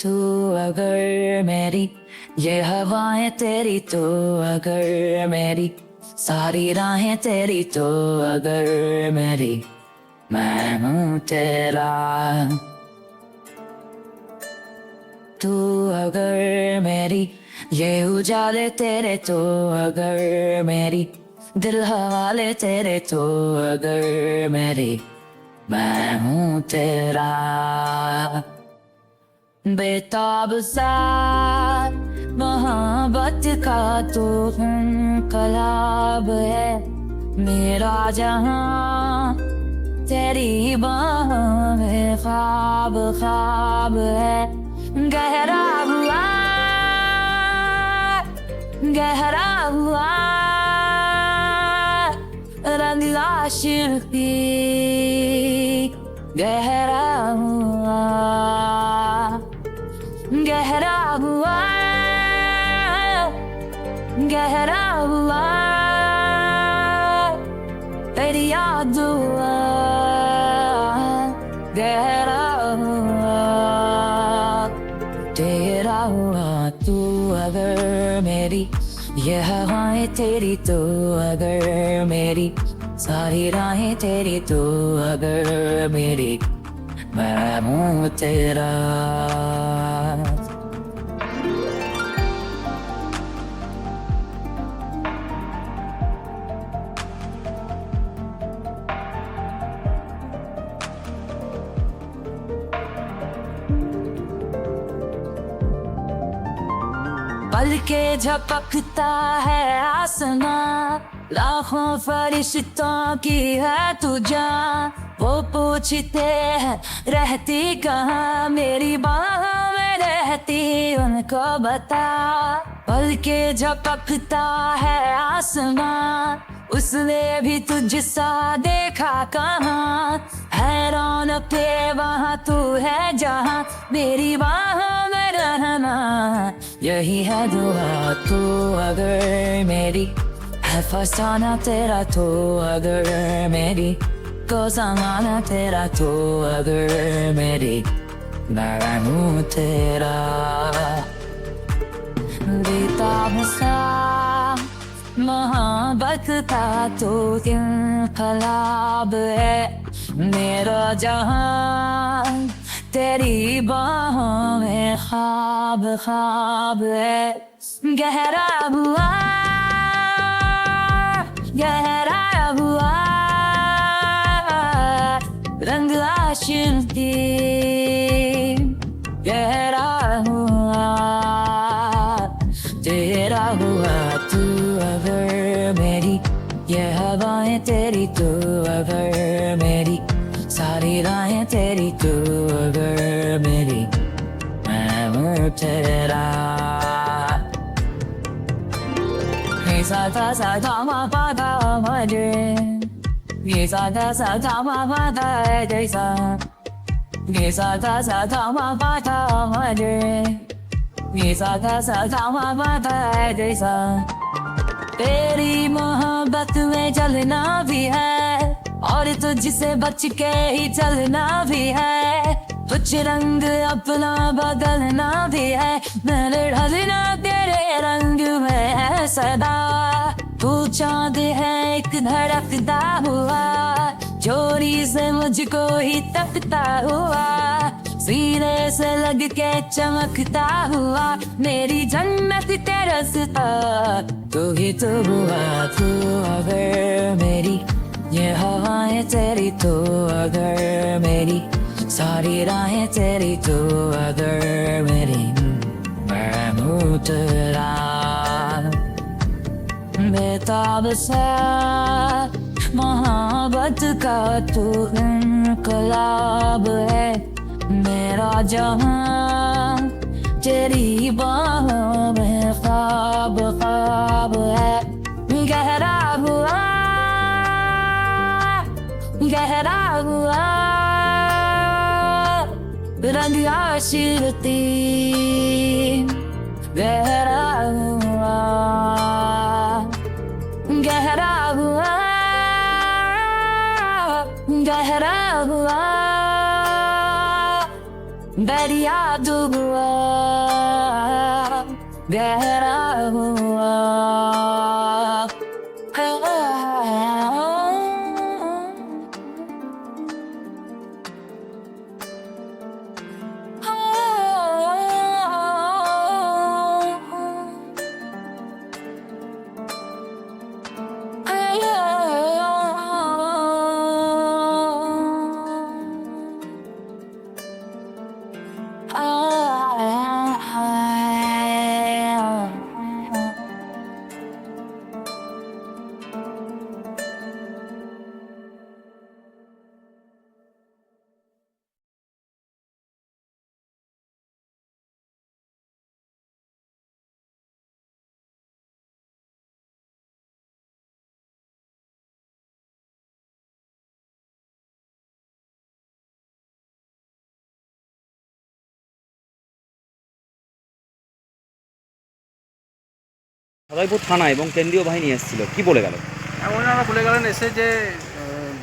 तू अगर मेरी ये हवाएं तेरी तो अगर मेरी सारी राहें तेरी तो अगर मेरी मैं हूँ तेरा। तू अगर मेरी ये उजाले तेरे तो अगर मेरी दिल हवाले तेरे तो अगर मेरी मैं हूँ तेरा। बेताब सा मोहब्बत का तो कलाब है मेरा जहां तेरी बाहों में ख्वाब ख्वाब है। गहरा हुआ गहरा हुआ रंग आशिकी गहरा हुआ गहरा हुआ गहरा हुआ तेरी याद हुआ गहरा हुआ तेरा हुआ। तू अगर मेरी ये हवाएं तेरी तो अगर मेरी सारी राहें तेरी तो अगर मेरी मैं हूँ तेरा। पल के झपकता है आसमां लाखों फरिश्तों की है तू जान। वो पूछते हैं रहती कहाँ मेरी बाहों में रहती उनको बता। पल के झपकता है आसमां उसने भी तुझसा देखा कहाँ। हैरान पे वहाँ तू है जहाँ मेरी बाहों में रहना यही है दुआ। तू अगर मेरी है फसाना तेरा तो अगर मेरी को संभालना तेरा तो अगर मेरी मैं हूँ तेरा। बेताब सा मोहब्बत का तो इनकलाब है मेरा जहां तेरी बाहों में ख्वाब ख्वाब है। गहरा हुआ गहरा हुआ रंग आशिकी गहरा हुआ तेरा हुआ। तू अगर मेरी ये हवाएं तेरी तो अगर मेरी सारी राहें तेरी तो अगर मेरी मैं हूँ तेरा। सा सा सा गा मा पा गा मा रे सा गा सा गा मा पा गा रे सा सा गा सा गा मा पा गा मा रे सा गा सा गा मा पा गा रे सा। तेरी मोहब्बत में जलना भी है और तुझसे बच के ही चलना भी है। कुछ रंग अपना बदलना भी है मैंने ढलना तेरे रंग में है सदा। तू चांद है एक धड़कता हुआ चोरी से मुझको ही तकता हुआ सीने से लग के चमकता हुआ मेरी जन्नत तरसता तू ही तो हुआ। तू अगर मेरी ये हवाएं तेरी तो अगर मेरी सारी राहें तेरी तो अगर मेरी मैं हूँ तेरा। बेताब सा मोहब्बत का तू इनकलाब है मेरा जहां तेरी बाहों में ख्वाब ख्वाब है। गहरा हुआ गहरा हुआ रंग आशिकी गहरा हुआ गहरा हुआ गहरा हुआ दरिया डूबा गहरा हुआ সদয়পুর থানা এবং কেন্দ্রীয় বাহিনী এসেছিল, কি বলে গেল? ওনারা বলে গেলেন এসে যে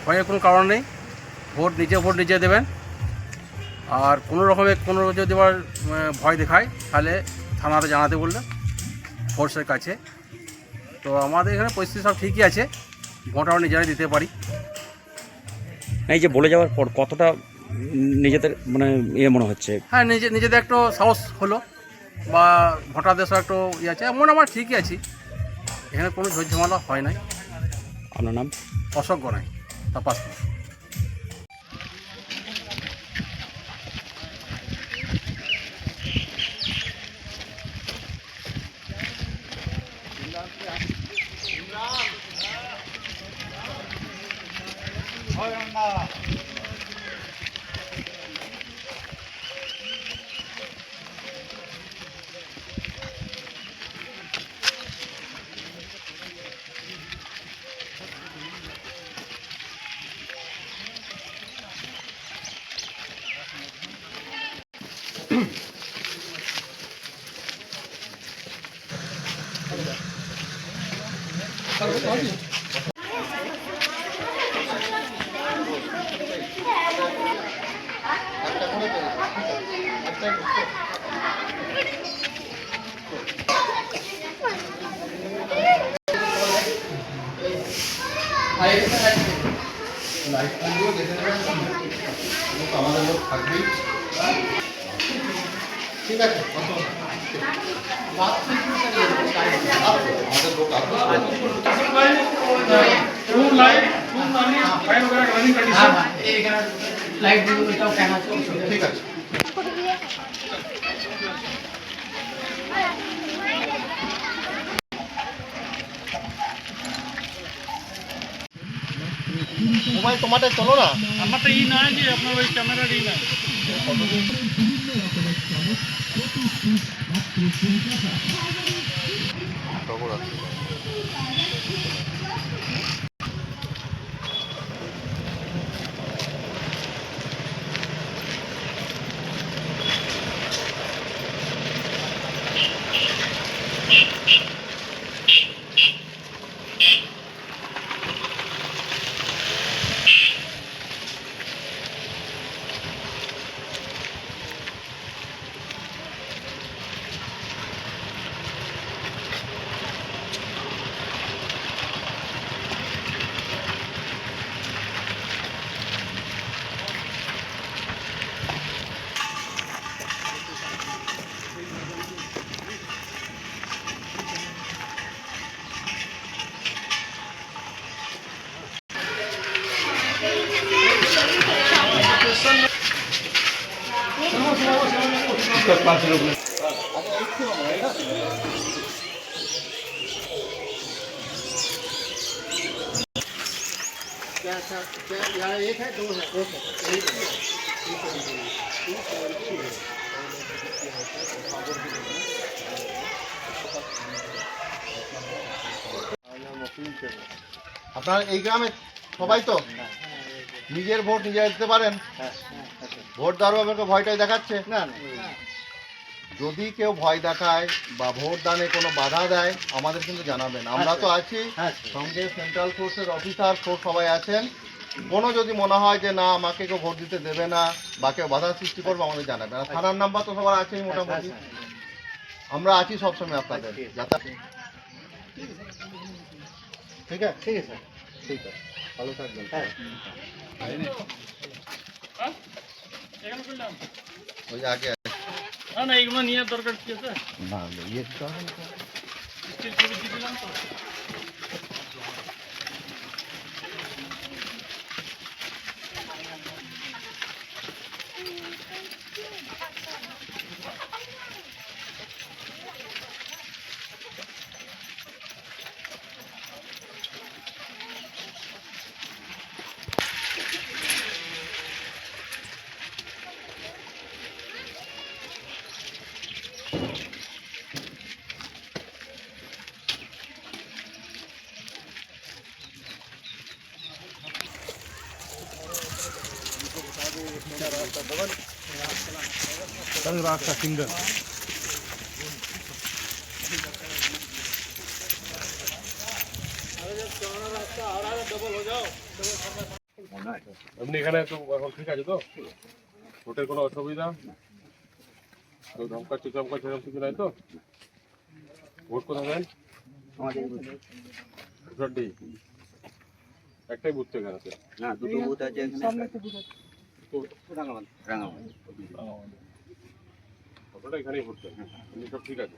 ভয়ের কোনো কারণ নেই, ভোট নিজে দেবেন, আর কোনো রকমের কোনো যদি আবার ভয় দেখায় তাহলে থানাতে জানাতে বললেন ফোর্সের কাছে। তো আমাদের এখানে পরিস্থিতি সব ঠিকই আছে, ভোট আমরা নিজেরাই দিতে পারি। এই যে বলে যাওয়ার পর কতটা নিজেদের মানে মনে হচ্ছে? হ্যাঁ, নিজেদের একটু সাহস হলো, বা ভোটারদের সব একটু আছে, এমন আমরা ঠিকই আছি, এখানে কোনো ঝামেলা হয় নাই। আপনার নাম? অশোক গনাই, তাপাস। আমাদের লোক থাকবেই, ঠিক আছে। ঠিক আছে। মোবাইল তোমাদের চলো না, আমারটা ই নয় যে আপনার ওই ক্যামেরার ই নয়। यहाँ एक है, दो है, एक है, एक আপনার এই গ্রামে সবাই তো নিজের ভোট নিজে দিতে পারেন? ভোট দেওয়ার ব্যাপারে ভয়টাই দেখাচ্ছে না। যদি কেউ ভয় দেখায় বা ভোট দানে কোনো বাধা দেয় আমাদের কিন্তু জানাবেন, আমরা তো আছি সঙ্গে, সেন্ট্রাল ফোর্সের অফিসার ফোর্স সবাই আছেন, কোনো যদি মনে হয় যে না আমাকে কেউ ভোট দিতে দেবে না বা কেউ বাধা সৃষ্টি করবে আমাদের জানাবে। আর থানার নাম্বার তো সবার আছেই মোটামুটি, আমরা আছি সবসময় আপনাদের যাতে। ঠিক আছে, ঠিক আছে, ঠিক আছে, ভালো থাকবেন। হ্যাঁ এখানে করলাম ওই যে আগে না না এগুলো নিয়ে দরকার কি আছে না ইয়ে স্টিল ছবি দিয়ে দিলাম তো এমনি এখানে তো এখন ঠিক আছে তো? ভোটের কোনো অসুবিধা? কেউ ধমকাচ্ছে চমকাচ্ছে এরকম কিছু নাই তো? ভোট কোথায় দেন? ভোটারডি একটাই বুথ তো এখানে আছে? না, দুটো বুথ আছে এখানে। আপনারা এখানেই ভোট দেন, এমনি সব ঠিক আছে?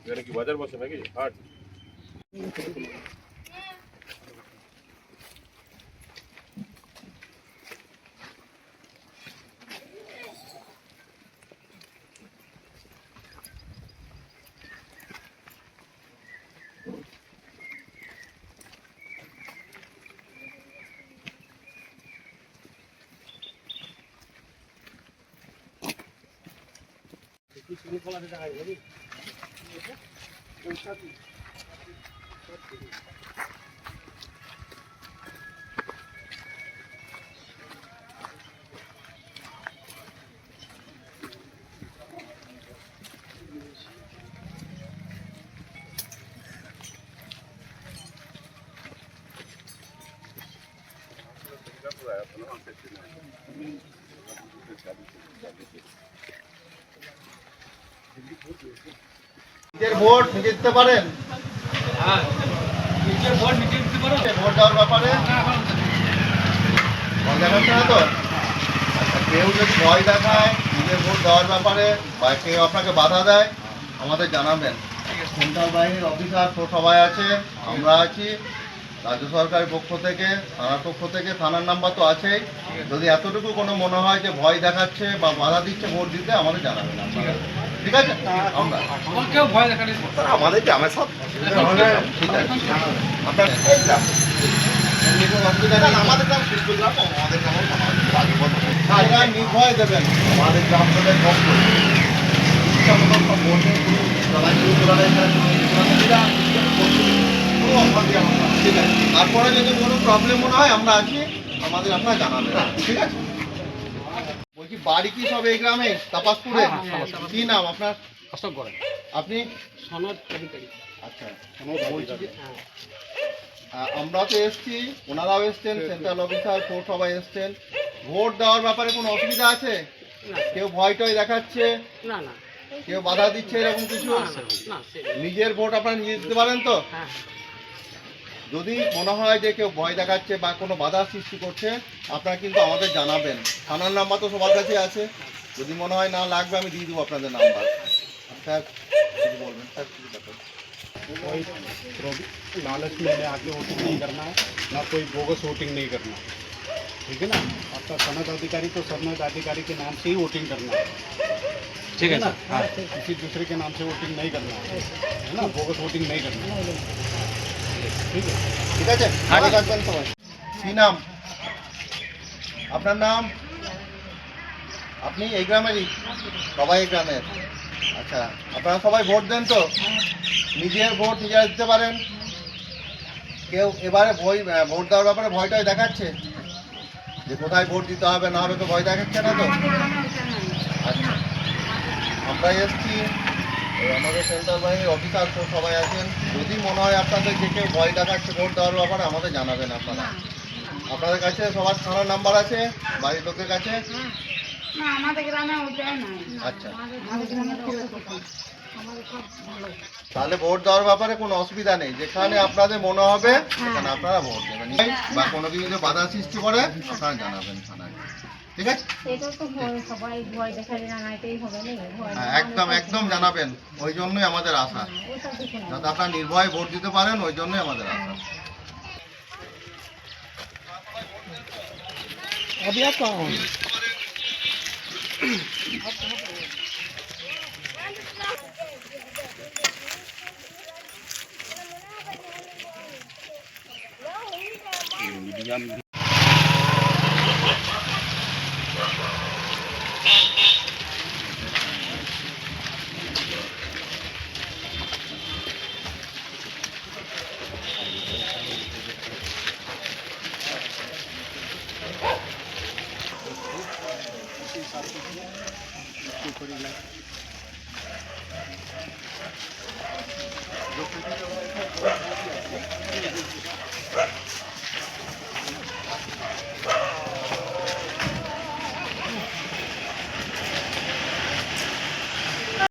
এখানে কি বাজার বসে নাকি হাট? নিজের ভোট নিজে দিতে পারেন? ভোট দেওয়ার ব্যাপারে ভয় দেখাচ্ছে না তো? আচ্ছা, কেউ যদি ভয় দেখায় নিজের ভোট দেওয়ার ব্যাপারে বা কেউ আপনাকে বাধা দেয় আমাদের জানাবেন। সেন্ট্রাল বাহিনীর অফিসার তো সবাই আছে, আমরা আছি, রাজ্য সরকারের পক্ষ থেকে, থানার পক্ষ থেকে, থানার নাম্বার তো আছেই। যদি এতটুকু কোনো মনে হয় যে ভয় দেখাচ্ছে বা বাধা দিচ্ছে ভোট দিতে আমাদের জানাবেন আপনারা। ঠিক আছে? আমরা কেউ ভয় দেখালে আমাদের গ্রামের সব ঠিক আছে। আপনার এই গ্রাম এমনি কোনো অসুবিধা নেই। আমাদের গ্রাম সুস্থ গ্রাম, আমাদের গ্রাম জায়গায় নির্ভয় দেবেন। আমাদের গ্রাম থেকে কম করে ইচ্ছামতো সব ভোটে চলাচল করার এখানে কোনো অসুবিধা কোনো অশান্তি আমার না। ঠিক আছে, তারপরে যদি কোনো প্রবলেম মনে হয় আমরা আছি, আমাদের আপনারা জানাবেন। ঠিক আছে? বলছি বাড়ি কি সব এই গ্রামে তাপাসপুরে? কি নাম আপনার? অশোক করে আপনি? সনদ অধিকারী। আচ্ছা, বলছি যে আমরা তো এসছি, ওনারাও এসছেন, সেন্ট্রাল অফিসার ফোর্স সবাই এসছেন। ভোট দেওয়ার ব্যাপারে কোনো অসুবিধা আছে? কেউ ভয় টয় দেখাচ্ছে, না না কেউ বাধা দিচ্ছে এরকম কিছু? না নিজের ভোট আপনারা নিজে দিতে পারেন তো? যদি মনে হয় যে কেউ ভয় দেখাচ্ছে বা কোনো বাধা সৃষ্টি করছে আপনারা কিন্তু আমাদের জানাবেন। থানার নাম্বার তো সবার কাছে আছে, যদি মনে হয় না লাগবে আমি দিয়ে দেবো আপনাদের নাম্বার। স্যার কিছু বলবেন স্যার? কিছু ব্যাপার कोई लालच में आके वोटिंग नहीं करना है, ना कोई बोगस वोटिंग नहीं करना है। ठीक है ना? आपका सनद अधिकारी तो सनद अधिकारी के नाम से ही वोटिंग करना है। ठीक है ना? हाँ, किसी दूसरे के नाम से वोटिंग नहीं करना है ना? बोगस वोटिंग नहीं करना है। ठीक है? ঠিক আছে, ভালো থাকবেন সবাই। কি নাম আপনার? নাম? আপনি এই গ্রামেরই? সবাই এই গ্রামের? আচ্ছা, আপনারা সবাই ভোট দেন তো? নিজের ভোট নিজেরা দিতে পারেন? কেউ এবারে ভোট দেওয়ার ব্যাপারে ভয়টাই দেখাচ্ছে যে কোথায় ভোট দিতে হবে না হবে, তো ভয় দেখাচ্ছে না তো? আচ্ছা, আমরা এসছি আমাদের সেন্ট্রাল বাহিনীর অফিসার তো সবাই আছেন, যদি মনে হয় আপনাদের যে কেউ ভয় দেখাচ্ছে ভোট দেওয়ার ব্যাপারে আমাদের জানাবেন আপনারা। আপনাদের কাছে সবার থানার নাম্বার আছে বাড়ির লোকের কাছে? না আমাদের গ্রামে ওইটাই নাই। আচ্ছা, আমাদের গ্রামে আমাদের সব ভালো। তাহলে ভোট দেওয়ার ব্যাপারে কোনো অসুবিধা নেই, যেখানে আপনাদের মনে হবে সেখানে আপনারা ভোট দেবেন, বা কোনো কিছু যদি বাধা সৃষ্টি করে আপনারা জানাবেন থানায়, ঠিক আছে? সেটা তো সবাই ভয় দেখালে জানাইতেই হবে না, ভয় হ্যাঁ, একদম একদম জানাবেন, ওই জন্যই আমাদের আশা, ওটা কিছু না। যাতে আপনারা নির্ভয়ে ভোট দিতে পারেন, ওই জন্যই আমাদের আশা।